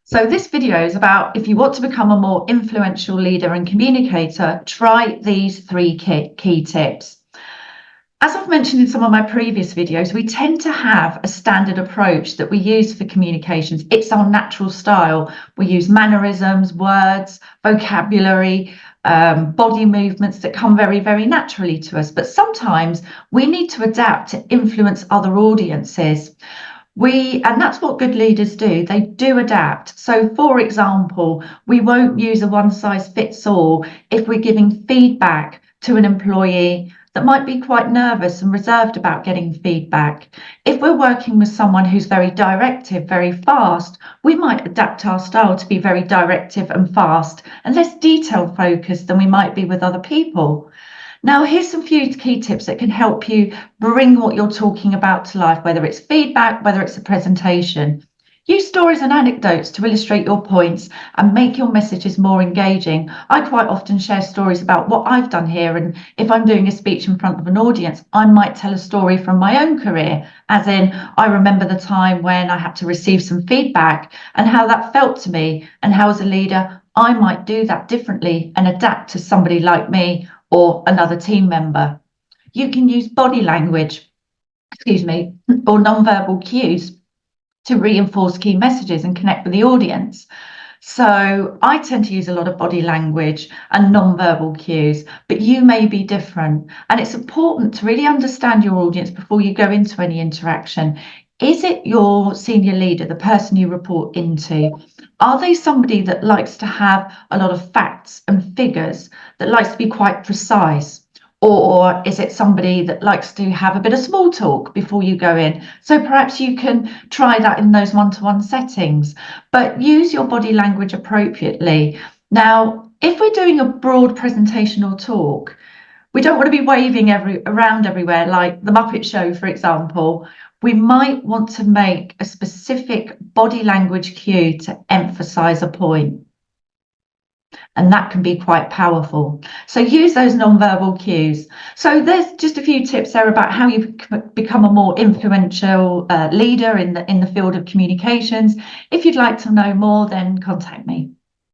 So this video is about if you want to become a more influential leader and communicator, try these three key tips. As I've mentioned in some of my previous videos, we tend to have a standard approach that we use for communications. It's our natural style. We use mannerisms, words, vocabulary, body movements that come very, very naturally to us. But sometimes we need to adapt to influence other audiences. And that's what good leaders do. They do adapt. So, for example, we won't use a one size fits all if we're giving feedback to an employee that might be quite nervous and reserved about getting feedback. If we're working with someone who's very directive, very fast, we might adapt our style to be very directive and fast and less detail focused than we might be with other people. Now, here's some few key tips that can help you bring what you're talking about to life, whether it's feedback, whether it's a presentation. Use stories and anecdotes to illustrate your points and make your messages more engaging. I quite often share stories about what I've done here, and if I'm doing a speech in front of an audience, I might tell a story from my own career, as in I remember the time when I had to receive some feedback and how that felt to me, and how as a leader I might do that differently and adapt to somebody like me or another team member. You can use body language, or nonverbal cues to reinforce key messages and connect with the audience. So I tend to use a lot of body language and nonverbal cues, but you may be different. And it's important to really understand your audience before you go into any interaction. Is it your senior leader, the person you report into? Are they somebody that likes to have a lot of facts and figures, that likes to be quite precise? Or is it somebody that likes to have a bit of small talk before you go in? So perhaps you can try that in those one-to-one settings, but use your body language appropriately. Now, if we're doing a broad presentation or talk, we don't want to be waving around everywhere like the Muppet Show, for example. We might want to make a specific body language cue to emphasize a point. And that can be quite powerful. So use those nonverbal cues. So there's just a few tips there about how you become a more influential leader in the field of communications. If you'd like to know more, then contact me.